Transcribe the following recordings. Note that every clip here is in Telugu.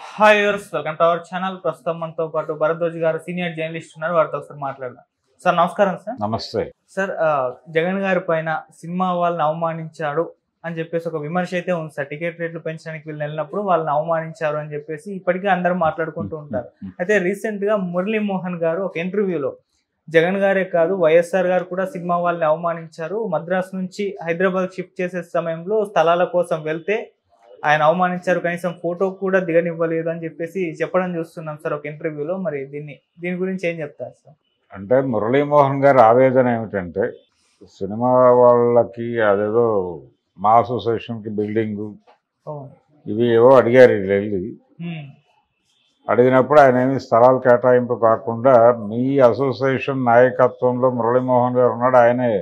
Hi viewers, welcome to our channel. ప్రస్తుతం మనతో పాటు భరద్వాజ్ గారు సీనియర్ జర్నలిస్ట్ ఉన్నారు. వారితో ఒకసారి మాట్లాడదాం. సార్ నమస్కారం. సార్ నమస్తే. సార్ జగన్ గారి పైన సినిమా వాళ్ళని అవమానించాడు అని చెప్పేసి ఒక విమర్శ అయితే ఉంది సార్. టికెట్ రేట్లు పెంచడానికి వీళ్ళు వెళ్ళినప్పుడు వాళ్ళని అవమానించారు అని చెప్పేసి ఇప్పటికీ అందరూ మాట్లాడుకుంటూ ఉంటారు. అయితే రీసెంట్ గా మురళీమోహన్ గారు ఒక ఇంటర్వ్యూలో జగన్ గారే కాదు వైఎస్ఆర్ గారు కూడా సినిమా వాళ్ళని అవమానించారు, మద్రాసు నుంచి హైదరాబాద్ షిఫ్ట్ చేసే సమయంలో స్థలాల కోసం వెళ్తే ఆయన అవమానించారు, కనీసం ఫోటో కూడా దిగనివ్వలేదు అని చెప్పేసి చెప్పడం చూస్తున్నాం సార్ ఒక ఇంటర్వ్యూలో. మరి దీని గురించి ఏం చెప్తారు సార్? అంటే మురళీమోహన్ గారి ఆవేదన ఏమిటంటే, సినిమా వాళ్ళకి అదేదో మా అసోసియేషన్కి బిల్డింగు ఇవి ఏవో అడిగారు. వీళ్ళు వెళ్ళి అడిగినప్పుడు ఆయన ఏమి స్థలాలు కేటాయింపు కాకుండా మీ అసోసియేషన్ నాయకత్వంలో మురళీమోహన్ గారు ఉన్నాడు, ఆయనే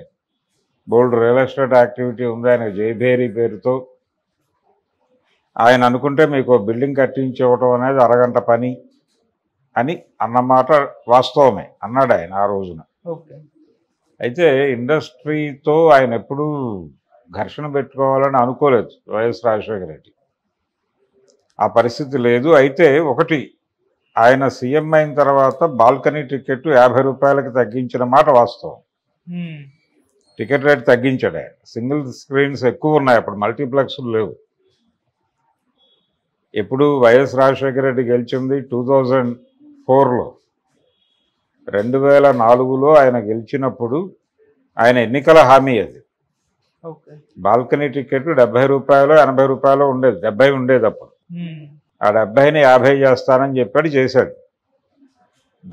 బోల్డ్ రియల్ ఎస్టేట్ యాక్టివిటీ ఉంది, ఆయన జైభేరి పేరుతో ఆయన అనుకుంటే మీకు బిల్డింగ్ కట్టించి ఇవ్వటం అనేది అరగంట పని అని అన్నమాట వాస్తవమే అన్నాడు ఆయన ఆ రోజున. అయితే ఇండస్ట్రీతో ఆయన ఎప్పుడూ ఘర్షణ పెట్టుకోవాలని అనుకోలేదు వైఎస్ రాజశేఖర రెడ్డి, ఆ పరిస్థితి లేదు. అయితే ఒకటి, ఆయన సీఎం అయిన తర్వాత బాల్కనీ టికెట్ 50 రూపాయలకి తగ్గించిన మాట వాస్తవం. టికెట్ రేట్ తగ్గించాడు ఆయన. సింగిల్ స్క్రీన్స్ ఎక్కువ ఉన్నాయి అప్పుడు, మల్టీప్లెక్స్లు లేవు. ఎప్పుడు వైఎస్ రాజశేఖర రెడ్డి గెలిచింది 2004లో. 2004లో ఆయన గెలిచినప్పుడు ఆయన ఎన్నికల హామీ అది. బాల్కనీ టికెట్ 70 రూపాయలు 80 రూపాయలు ఉండేది, 70 ఉండేది అప్పుడు. ఆ 70ని 50 చేస్తానని చెప్పాడు, చేశాడు.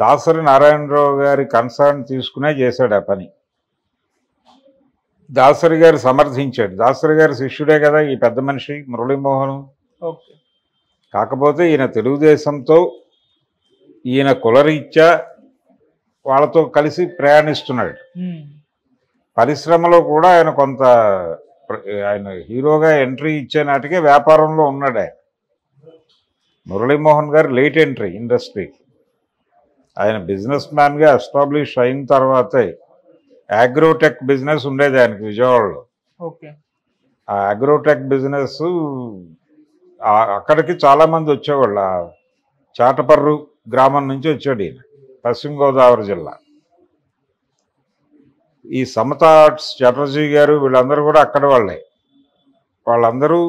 దాసరి నారాయణరావు గారి కన్సర్న్ తీసుకునే చేశాడు ఆ పని. దాసరి గారు సమర్థించాడు. దాసరి గారి శిష్యుడే కదా ఈ పెద్ద మనిషి మురళీమోహన్. కాకపోతే ఈయన తెలుగుదేశంతో ఈయన కులరీత్యా వాళ్ళతో కలిసి ప్రయాణిస్తున్నాడు. పరిశ్రమలో కూడా ఆయన కొంత ఆయన హీరోగా ఎంట్రీ ఇచ్చే నాటికే వ్యాపారంలో ఉన్నాడు ఆయన. మురళీమోహన్ గారు లేట్ ఎంట్రీ ఇండస్ట్రీకి. ఆయన బిజినెస్ మ్యాన్గా ఎస్టాబ్లిష్ అయిన తర్వాతే అగ్రోటెక్ బిజినెస్ ఉండేది ఆయనకి విజయవాడలో. ఆ అగ్రోటెక్ బిజినెస్ అక్కడికి చాలామంది వచ్చేవాళ్ళు. చాటపర్రు గ్రామం నుంచి వచ్చాడు ఈయన, పశ్చిమ గోదావరి జిల్లా. ఈ సమత ఆర్ట్స్ చటర్జీ గారు వీళ్ళందరూ కూడా అక్కడ వాళ్ళే. వాళ్ళందరూ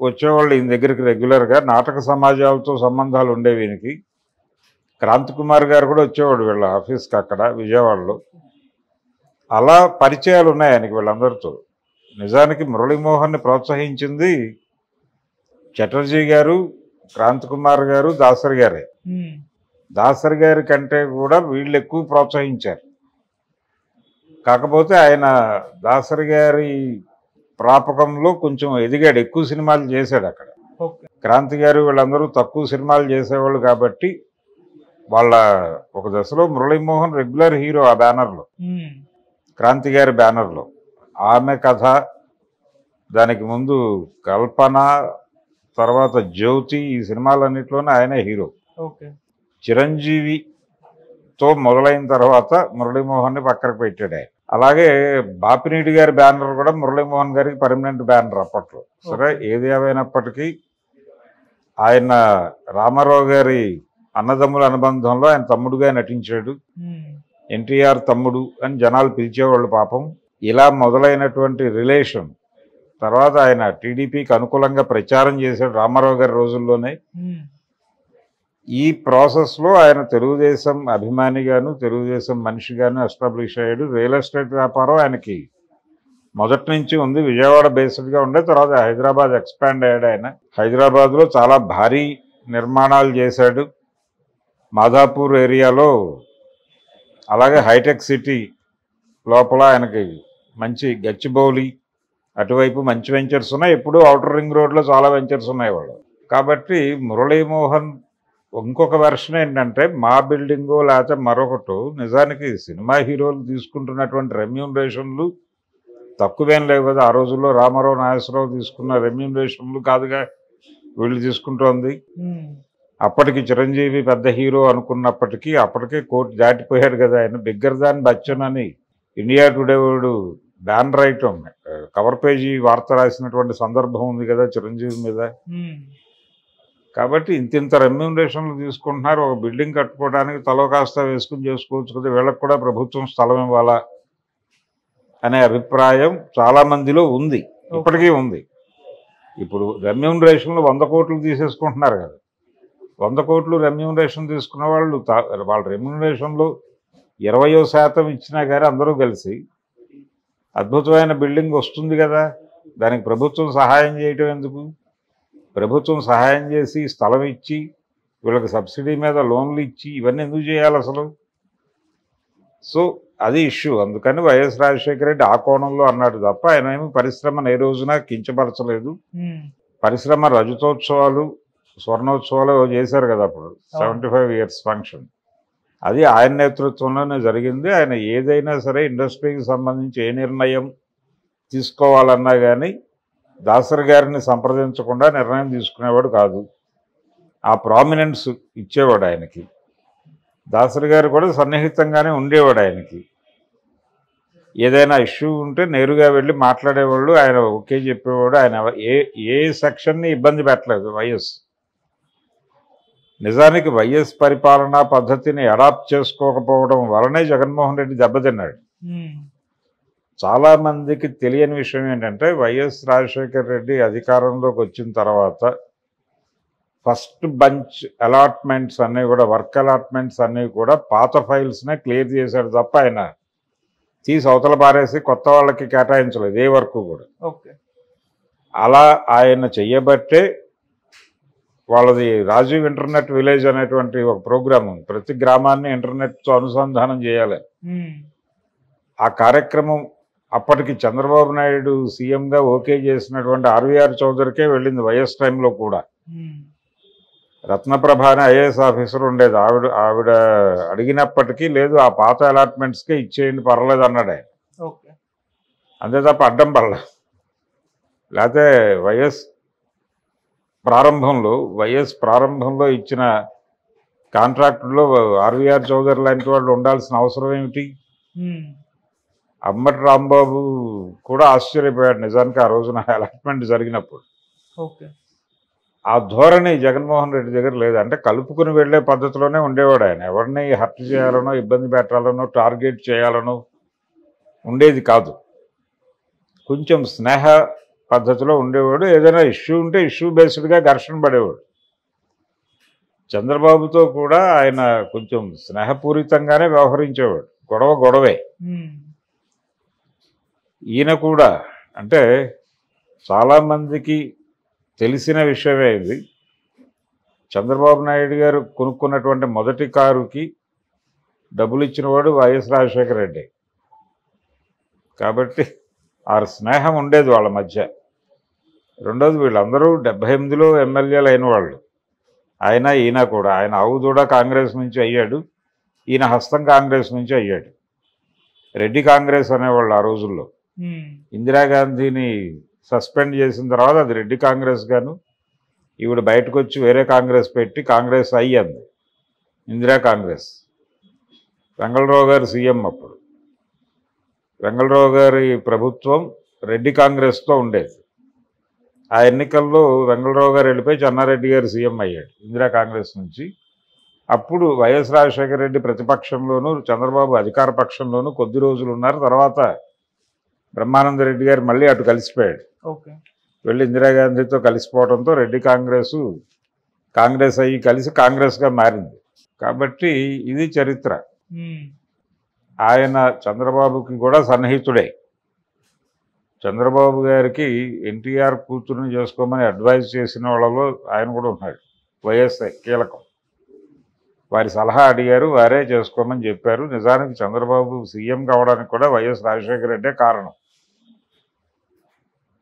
వచ్చేవాళ్ళు ఈయన దగ్గరికి రెగ్యులర్గా. నాటక సమాజాలతో సంబంధాలు ఉండేవి ఈయనకి. క్రాంతి కుమార్ గారు కూడా వచ్చేవాడు వీళ్ళ ఆఫీస్కి అక్కడ విజయవాడలో. అలా పరిచయాలు ఉన్నాయి ఆయనకి వీళ్ళందరితో. నిజానికి మురళీమోహన్ని ప్రోత్సహించింది చటర్జీ గారు, క్రాంతి కుమార్ గారు, దాసరి గారే. దాసరి గారి కంటే కూడా వీళ్ళు ఎక్కువ ప్రోత్సహించారు. కాకపోతే ఆయన దాసరి గారి ప్రాపకంలో కొంచెం ఎదిగాడు, ఎక్కువ సినిమాలు చేశాడు అక్కడ. క్రాంతి గారు వీళ్ళందరూ తక్కువ సినిమాలు చేసేవాళ్ళు కాబట్టి వాళ్ళ ఒక దశలో మురళీమోహన్ రెగ్యులర్ హీరో ఆ బ్యానర్లో, క్రాంతి గారి బ్యానర్లో. ఆమె కథ, దానికి ముందు కల్పన, తర్వాత జ్యోతి, ఈ సినిమాలన్నింటిలోనే ఆయనే హీరో. చిరంజీవితో మొదలైన తర్వాత మురళీమోహన్ని పక్కకు పెట్టాడు ఆయన. అలాగే బాపినీటి గారి బ్యానర్ కూడా మురళీమోహన్ గారికి పర్మనెంట్ బ్యానర్ అప్పట్లో. సరే, ఏది ఏమైనప్పటికీ ఆయన రామారావు గారి అన్నదమ్ముల అనుబంధంలో ఆయన తమ్ముడుగా నటించాడు. ఎన్టీఆర్ తమ్ముడు అని జనాలు పిలిచేవాళ్ళు పాపం. ఇలా మొదలైనటువంటి రిలేషన్ తర్వాత ఆయన టీడీపీకి అనుకూలంగా ప్రచారం చేశాడు రామారావు గారి రోజుల్లోనే. ఈ ప్రాసెస్లో ఆయన తెలుగుదేశం అభిమానిగాను తెలుగుదేశం మనిషిగాను ఎస్టాబ్లిష్ అయ్యాడు. రియల్ ఎస్టేట్ వ్యాపారం ఆయనకి మొదటి నుంచి ఉంది, విజయవాడ బేస్డ్గా ఉండే. తర్వాత హైదరాబాద్ ఎక్స్పాండ్ అయ్యాడు ఆయన. హైదరాబాద్లో చాలా భారీ నిర్మాణాలు చేశాడు, మాదాపూర్ ఏరియాలో. అలాగే హైటెక్ సిటీ లోపల ఆయనకి మంచి గచ్చిబౌలి అటువైపు మంచి వెంచర్స్ ఉన్నాయి. ఎప్పుడు అవుటర్ రింగ్ రోడ్లో చాలా వెంచర్స్ ఉన్నాయి వాళ్ళు. కాబట్టి మురళీమోహన్ ఇంకొక వెర్షన్ ఏంటంటే, మా బిల్డింగో లేకపోతే మరొకటో, నిజానికి సినిమా హీరోలు తీసుకుంటున్నటువంటి రెమ్యూనరేషన్లు తక్కువేం లేవు కదా. ఆ రోజుల్లో రామారావు నాగేశ్వరరావు తీసుకున్న రెమ్యూనరేషన్లు కాదుగా వీళ్ళు తీసుకుంటోంది. అప్పటికి చిరంజీవి పెద్ద హీరో అనుకున్నప్పటికీ అప్పటికే కోర్టు దాటిపోయాడు కదా ఆయన. బిగ్గర్ దాన్ బచ్చన్ అని ఇండియా టుడే వాడు బ్యానర్ ఐటమ్ కవర్ పేజీ వార్త రాసినటువంటి సందర్భం ఉంది కదా చిరంజీవి మీద. కాబట్టి ఇంత రెమ్యూనరేషన్లు తీసుకుంటున్నారు. ఒక బిల్డింగ్ కట్టుకోవడానికి తలో కాస్త వేసుకుని చేసుకోవచ్చు కదా, వీళ్ళకి కూడా ప్రభుత్వం స్థలం ఇవ్వాలా అనే అభిప్రాయం చాలా మందిలో ఉంది, ఇప్పటికీ ఉంది. ఇప్పుడు రెమ్యూనరేషన్లు 100 కోట్లు తీసేసుకుంటున్నారు కదా, 100 కోట్లు రెమ్యూనరేషన్ తీసుకున్న వాళ్ళు వాళ్ళ రెమ్యూనరేషన్లో 20% ఇచ్చినా కానీ అందరూ కలిసి అద్భుతమైన బిల్డింగ్ వస్తుంది కదా, దానికి ప్రభుత్వం సహాయం చేయటం ఎందుకు? ప్రభుత్వం సహాయం చేసి స్థలం ఇచ్చి వీళ్ళకి సబ్సిడీ మీద లోన్లు ఇచ్చి ఇవన్నీ ఎందుకు చేయాలి అసలు? సో అది ఇష్యూ. అందుకని వైఎస్ రాజశేఖర రెడ్డి ఆ కోణంలో అన్నాడు తప్ప ఆయన ఏమి పరిశ్రమను ఏ రోజున కించపరచలేదు. పరిశ్రమ రజతోత్సవాలు స్వర్ణోత్సవాలు చేశారు కదా అప్పుడు 75 years ఫంక్షన్, అది ఆయన నేతృత్వంలోనే జరిగింది. ఆయన ఏదైనా సరే ఇండస్ట్రీకి సంబంధించి ఏ నిర్ణయం తీసుకోవాలన్నా కానీ దాసరి గారిని సంప్రదించకుండా నిర్ణయం తీసుకునేవాడు కాదు. ఆ ప్రామినెన్స్ ఇచ్చేవాడు ఆయనకి. దాసరి గారు కూడా సన్నిహితంగానే ఉండేవాడు ఆయనకి. ఏదైనా ఇష్యూ ఉంటే నేరుగా వెళ్ళి మాట్లాడేవాళ్ళు, ఆయన ఓకే చెప్పేవాడు. ఆయన ఏ సెక్షన్ని ఇబ్బంది పెట్టలేదు వైఎస్. నిజానికి వైఎస్ పరిపాలనా పద్ధతిని అడాప్ట్ చేసుకోకపోవడం వలనే జగన్మోహన్ రెడ్డి దెబ్బతిన్నాడు. చాలా మందికి తెలియని విషయం ఏంటంటే వైఎస్ రాజశేఖర రెడ్డి అధికారంలోకి వచ్చిన తర్వాత ఫస్ట్ బంచ్ అలాట్మెంట్స్ అన్నీ కూడా, వర్క్ అలాట్మెంట్స్ అన్నీ కూడా పాత ఫైల్స్నే క్లియర్ చేశాడు తప్ప ఆయన తీసి అవతల పారేసి కొత్త వాళ్ళకి కేటాయించలేదు ఏ వర్క్ కూడా. అలా ఆయన చెయ్యబట్టే వాళ్ళది రాజీవ్ ఇంటర్నెట్ విలేజ్ అనేటువంటి ఒక ప్రోగ్రామ్ ఉంది. ప్రతి గ్రామాన్ని ఇంటర్నెట్తో అనుసంధానం చేయాలి. ఆ కార్యక్రమం అప్పటికి చంద్రబాబు నాయుడు సీఎంగా ఓకే చేసినటువంటి ఆర్వీఆర్ చౌదరికే వెళ్ళింది వైఎస్ టైంలో కూడా. రత్నప్రభ అనే ఐఏఎస్ ఆఫీసర్ ఉండేది, ఆవిడ అడిగినప్పటికీ లేదు ఆ పాత అలాట్మెంట్స్కే ఇచ్చేయండి పర్లేదు అన్నాడు ఆయన. అంతే తప్ప అడ్డం పడల. లేకపోతే వైఎస్ ప్రారంభంలో ఇచ్చిన కాంట్రాక్టుల్లో ఆర్వీఆర్ చౌదరి లాంటి వాళ్ళు ఉండాల్సిన అవసరం ఏమిటి? అమ్మటి రాంబాబు కూడా ఆశ్చర్యపోయాడు నిజానికి ఆ రోజున అలాట్మెంట్ జరిగినప్పుడు. ఆ ధోరణి జగన్మోహన్ రెడ్డి దగ్గర లేదు. అంటే కలుపుకుని వెళ్లే పద్ధతిలోనే ఉండేవాడు ఆయన. ఎవరిని హర్ట్ చేయాలనో ఇబ్బంది పెట్టాలనో టార్గెట్ చేయాలనో ఉండేది కాదు. కొంచెం స్నేహ పద్ధతిలో ఉండేవాడు. ఏదైనా ఇష్యూ ఉంటే ఇష్యూ బేస్డ్గా ఘర్షణ పడేవాడు. చంద్రబాబుతో కూడా ఆయన కొంచెం స్నేహపూరితంగానే వ్యవహరించేవాడు. గొడవే. ఈయన కూడా అంటే చాలామందికి తెలిసిన విషయమే ఇది. చంద్రబాబు నాయుడు గారు కొనుక్కున్నటువంటి మొదటి కారుకి డబ్బులు ఇచ్చినవాడు వైఎస్ రాజశేఖర రెడ్డి. కాబట్టి ఆ స్నేహం ఉండేది వాళ్ళ మధ్య. రెండోది వీళ్ళందరూ 78లో ఎమ్మెల్యేలు అయిన వాళ్ళు. ఈయన కూడా ఆయన ఆవుదూడ కాంగ్రెస్ నుంచి అయ్యాడు, ఈయన హస్తం కాంగ్రెస్ నుంచి అయ్యాడు. రెడ్డి కాంగ్రెస్ అనేవాళ్ళు ఆ రోజుల్లో. ఇందిరాగాంధీని సస్పెండ్ చేసిన తర్వాత అది రెడ్డి కాంగ్రెస్ గాను, ఈవిడ బయటకు వచ్చి వేరే కాంగ్రెస్ పెట్టి కాంగ్రెస్ అయ్యింది, ఇందిరా కాంగ్రెస్. వెంగళరావు గారు సీఎం అప్పుడు. వెంగళరావు గారి ప్రభుత్వం రెడ్డి కాంగ్రెస్తో ఉండేది. ఆ ఎన్నికల్లో వెంగళరావు గారు వెళ్ళిపోయి చెన్నారెడ్డి గారు సీఎం అయ్యాడు ఇందిరా కాంగ్రెస్ నుంచి. అప్పుడు వైఎస్ రాజశేఖర రెడ్డి ప్రతిపక్షంలోనూ చంద్రబాబు అధికార పక్షంలోనూ కొద్ది రోజులు ఉన్నారు. తర్వాత బ్రహ్మానంద రెడ్డి గారు మళ్ళీ అటు కలిసిపోయాడు. వెళ్ళి ఇందిరాగాంధీతో కలిసిపోవడంతో రెడ్డి కాంగ్రెస్ అయ్యి కలిసి కాంగ్రెస్గా మారింది. కాబట్టి ఇది చరిత్ర. ఆయన చంద్రబాబుకి కూడా సన్నిహితుడే. చంద్రబాబు గారికి ఎన్టీఆర్ కూతురుని చేసుకోమని అడ్వైజ్ చేసిన వాళ్ళలో ఆయన కూడా ఉన్నాడు. వైఎస్ కీలకం. వారి సలహా అడిగారు, వారే చేసుకోమని చెప్పారు. నిజానికి చంద్రబాబు సీఎం కావడానికి కూడా వైఎస్ రాజశేఖర రెడ్డే కారణం.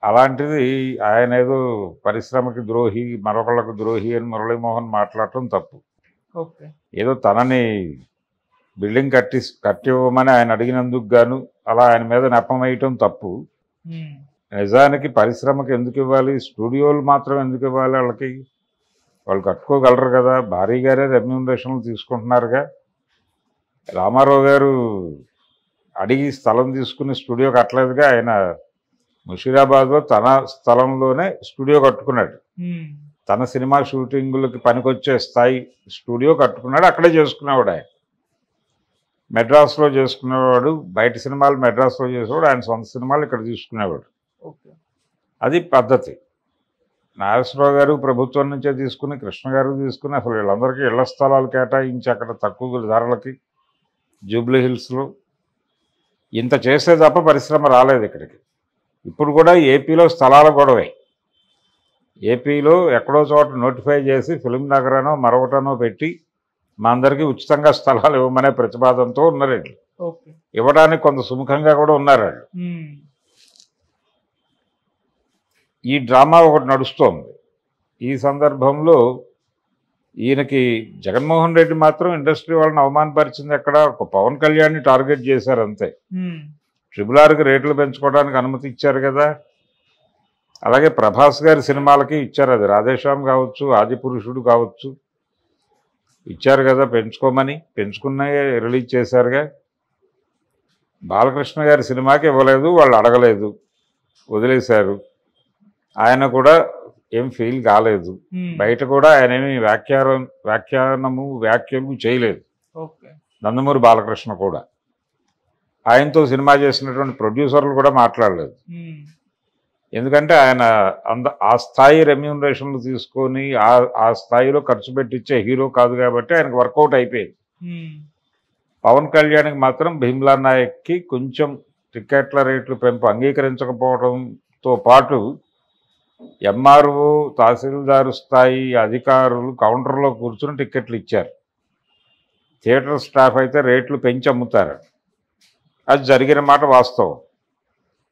అలాంటిది ఆయన ఏదో పరిశ్రమకి ద్రోహి, మరొకళ్ళకు ద్రోహి అని మురళీమోహన్ మాట్లాడటం తప్పు. ఏదో తనని బిల్డింగ్ కట్టివ్వమని ఆయన అడిగినందుకు గాను అలా ఆయన మీద నెపం వేయటం తప్పు. నిజానికి పరిశ్రమకి ఎందుకు ఇవ్వాలి? స్టూడియోలు మాత్రం ఎందుకు ఇవ్వాలి? వాళ్ళు కట్టుకోగలరు కదా. భారీగానే రెమ్యూనరేషన్లు తీసుకుంటున్నారుగా. రామారావు గారు అడిగి స్థలం తీసుకుని స్టూడియో కట్టలేదుగా. ఆయన ముషీరాబాద్లో తన స్థలంలోనే స్టూడియో కట్టుకున్నాడు. తన సినిమా షూటింగులకి పనికొచ్చే స్థాయి స్టూడియో కట్టుకున్నాడు, అక్కడే చేసుకునేవాడు. ఆయన మెడ్రాస్లో చేసుకునేవాడు, బయట సినిమాలు మెడ్రాస్లో చేసేవాడు, ఆయన సొంత సినిమాలు ఇక్కడ తీసుకునేవాడు. అది పద్ధతి. నాగేశ్వరరావు గారు ప్రభుత్వం నుంచే తీసుకుని, కృష్ణ గారు తీసుకుని, అసలు వీళ్ళందరికీ ఇళ్ల స్థలాలు కేటాయించి అక్కడ తక్కువ ధరలకి జూబ్లీ హిల్స్లో ఇంత చేసే తప్ప పరిశ్రమ రాలేదు ఇక్కడికి. ఇప్పుడు కూడా ఏపీలో స్థలాల గొడవే. ఏపీలో ఎక్కడో చోట నోటిఫై చేసి ఫిలిం నగరనో మరొకటనో పెట్టి మా అందరికీ ఉచితంగా స్థలాలు ఇవ్వమనే ప్రతిపాదనతో ఉన్నారండి. ఇవ్వడానికి కొంత సుముఖంగా కూడా ఉన్నారు వాళ్ళు. ఈ డ్రామా ఒకటి నడుస్తోంది. ఈ సందర్భంలో ఈయనకి జగన్మోహన్ రెడ్డి మాత్రం ఇండస్ట్రీ వాళ్ళని అవమానపరిచింది ఎక్కడ, ఒక పవన్ కళ్యాణ్ని టార్గెట్ చేశారు అంతే. RRRకి రేట్లు పెంచుకోవడానికి అనుమతి ఇచ్చారు కదా. అలాగే ప్రభాస్ గారి సినిమాలకి ఇచ్చారు, అది రాధేశ్యామ్ కావచ్చు, ఆదిపురుషుడు కావచ్చు, ఇచ్చారు కదా పెంచుకోమని. పెంచుకున్నాయే రిలీజ్ చేశారుగా. బాలకృష్ణ గారి సినిమాకి ఇవ్వలేదు, వాళ్ళు అడగలేదు, వదిలేశారు. ఆయన కూడా ఏం ఫీల్ కాలేదు. బయట కూడా ఆయన ఏమి వ్యాఖ్యలు చేయలేదు. నందమూరి బాలకృష్ణ కూడా ఆయనతో సినిమా చేసినటువంటి ప్రొడ్యూసర్లు కూడా మాట్లాడలేదు. ఎందుకంటే ఆయన ఆ స్థాయి రెమ్యూనరేషన్లు తీసుకొని ఆ స్థాయిలో ఖర్చు పెట్టించే హీరో కాదు కాబట్టి ఆయనకు వర్కౌట్ అయిపోయింది. పవన్ కళ్యాణ్కి మాత్రం భీమ్లా నాయక్కి కొంచెం టికెట్ల రేట్లు పెంపు అంగీకరించకపోవడంతో పాటు ఎంఆర్ఓ, తహసీల్దారు స్థాయి అధికారులు కౌంటర్లో కూర్చుని టికెట్లు ఇచ్చారు. థియేటర్ స్టాఫ్ అయితే రేట్లు పెంచి అమ్ముతారు. అది జరిగిన మాట వాస్తవం.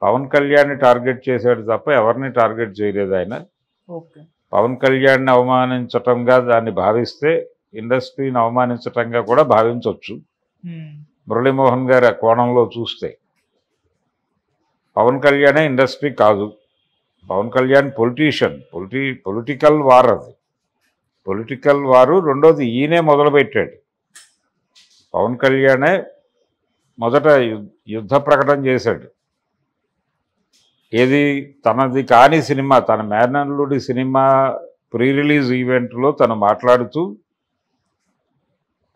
పవన్ కళ్యాణ్ని టార్గెట్ చేశాడు తప్ప ఎవరిని టార్గెట్ చేయలేదు ఆయన. పవన్ కళ్యాణ్ని అవమానించటంగా దాన్ని భావిస్తే ఇండస్ట్రీని అవమానించటంగా కూడా భావించవచ్చు. మురళీమోహన్ గారి కోణంలో చూస్తే పవన్ కళ్యాణే ఇండస్ట్రీ కాదు. Pawan Kalyan politician, political war. అది పొలిటికల్ వారు. రెండోది ఈయనే మొదలుపెట్టాడు. పవన్ కళ్యాణే మొదట యుద్ధ ప్రకటన చేశాడు. ఏది తనది కాని సినిమా, తన మేనల్లుడి సినిమా ప్రీ రిలీజ్ ఈవెంట్లో తను మాట్లాడుతూ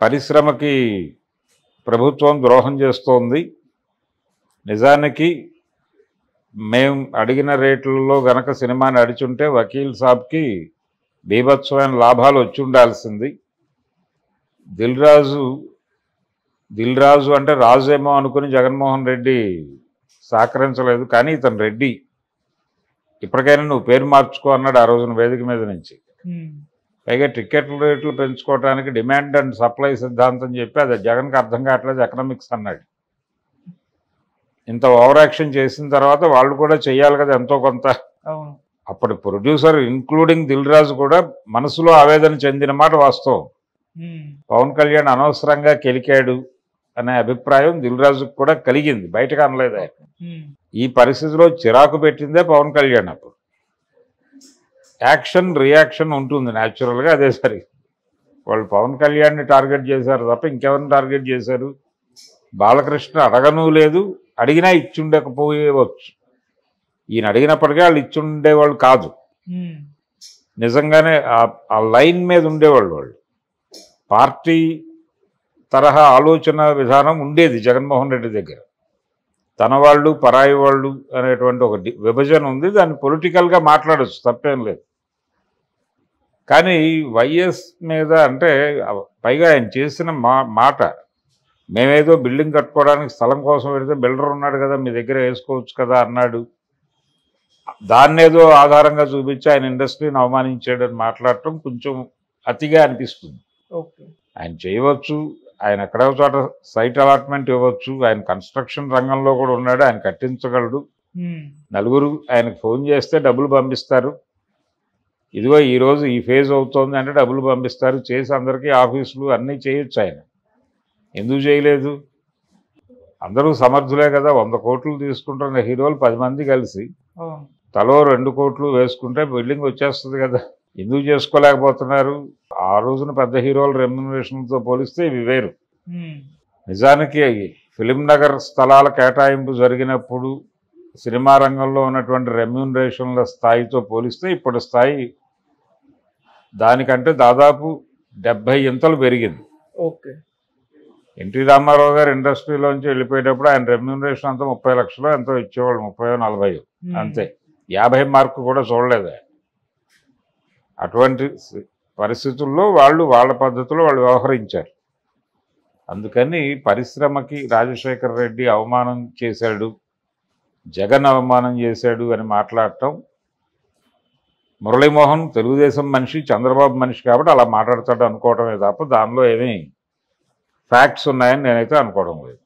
పరిశ్రమకి ప్రభుత్వం ద్రోహం చేస్తోంది, నిజానికి మేం అడిగిన రేట్లలో గనక సినిమా నడిచుంటే వకీల్ సాబ్కి బీభత్సమైన లాభాలు వచ్చి ఉండాల్సింది. దిల్ రాజు అంటే రాజేమో అనుకుని జగన్మోహన్ రెడ్డి సహకరించలేదు, కానీ ఇతను రెడ్డి, ఇప్పటికైనా నువ్వు పేరు మార్చుకో అన్నాడు ఆ రోజున వేదిక మీద నుంచి. పైగా టికెట్ల రేట్లు పెంచుకోవడానికి డిమాండ్ అండ్ సప్లై సిద్ధాంతం చెప్పి అది జగన్కి అర్థం కావట్లేదు, ఎకనామిక్స్ అన్నాడు. ఇంత ఓవర్ యాక్షన్ చేసిన తర్వాత వాళ్ళు కూడా చెయ్యాలి కదా ఎంతో కొంత. అప్పటి ప్రొడ్యూసర్ ఇంక్లూడింగ్ దిల్ రాజు కూడా మనసులో ఆవేదన చెందిన మాట వాస్తవం. పవన్ కళ్యాణ్ అనవసరంగా కెలికాడు అనే అభిప్రాయం దిల్ రాజుకు కూడా కలిగింది, బయటకు అనలేదు ఆయన. ఈ పరిస్థితిలో చిరాకు పెట్టిందే పవన్ కళ్యాణ్. అప్పుడు యాక్షన్ రియాక్షన్ ఉంటుంది న్యాచురల్గా. అదే సరి వాళ్ళు పవన్ కళ్యాణ్ని టార్గెట్ చేశారు తప్ప ఇంకెవరిని టార్గెట్ చేశారు? బాలకృష్ణ అడగను లేదు, అడిగినా ఇచ్చుండకపోయేవచ్చు. ఈయన అడిగినప్పటికీ వాళ్ళు ఇచ్చుండేవాళ్ళు కాదు. నిజంగానే ఆ లైన్ మీద ఉండేవాళ్ళు. వాళ్ళు పార్టీ తరహా ఆలోచన విధానం ఉండేది జగన్మోహన్ రెడ్డి దగ్గర. తన వాళ్ళు పరాయి వాళ్ళు అనేటువంటి ఒక విభజన ఉంది. దాన్ని పొలిటికల్గా మాట్లాడచ్చు, తప్పేం లేదు. కానీ వైఎస్ మీద అంటే పైగా ఆయన చేసిన మాట, మేమేదో బిల్డింగ్ కట్టుకోవడానికి స్థలం కోసం పెడితే బిల్డర్ ఉన్నాడు కదా మీ దగ్గర వేసుకోవచ్చు కదా అన్నాడు. దాన్నేదో ఆధారంగా చూపించి ఆయన ఇండస్ట్రీని అవమానించాడని మాట్లాడటం కొంచెం అతిగా అనిపిస్తుంది. ఆయన చేయవచ్చు, ఆయన ఎక్కడో చోట సైట్ అలాట్మెంట్ ఇవ్వచ్చు, ఆయన కన్స్ట్రక్షన్ రంగంలో కూడా ఉన్నాడు, ఆయన కట్టించగలడు. నలుగురు ఆయనకు ఫోన్ చేస్తే డబ్బులు పంపిస్తారు. ఇదిగో ఈరోజు ఈ ఫేజ్ అవుతోంది అంటే డబ్బులు పంపిస్తారు, చేసి అందరికీ ఆఫీసులు అన్నీ చేయొచ్చు. ఆయన ఎందుకు చేయలేదు? అందరూ సమర్థులే కదా. 100 కోట్లు తీసుకుంటున్న హీరోలు 10 మంది కలిసి తలో 2 కోట్లు వేసుకుంటే బిల్డింగ్ వచ్చేస్తుంది కదా. ఎందుకు చేసుకోలేకపోతున్నారు? ఆ రోజున పెద్ద హీరోల రెమ్యునరేషన్తో పోలిస్తే ఇవి వేరు. నిజానికి ఫిలిం నగర్ స్థలాల కేటాయింపు జరిగినప్పుడు సినిమా రంగంలో ఉన్నటువంటి రెమ్యునరేషన్ల స్థాయితో పోలిస్తే ఇప్పుడు స్థాయి దానికంటే దాదాపు 70 ఇంతలు పెరిగింది. ఓకే. ఎన్టీ రామారావు గారు ఇండస్ట్రీలోంచి వెళ్ళిపోయేటప్పుడు ఆయన రెమ్యూనరేషన్ అంతా 30 లక్షలు ఎంతో ఇచ్చేవాళ్ళు, 30-40 అంతే. 50 మార్కు కూడా చూడలేదు ఆయన. అటువంటి పరిస్థితుల్లో వాళ్ళు వాళ్ళ పద్ధతిలో వాళ్ళు వ్యవహరించారు. అందుకని పరిశ్రమకి రాజశేఖర రెడ్డి అవమానం చేశాడు, జగన్ అవమానం చేశాడు అని మాట్లాడటం, మురళీమోహన్ తెలుగుదేశం మనిషి, చంద్రబాబు మనిషి కాబట్టి అలా మాట్లాడతాడు అనుకోవటమే తప్ప దానిలో ఏమీ ఫ్యాక్ట్స్ ఉన్నాయని నేనైతే అనుకోవడం లేదు.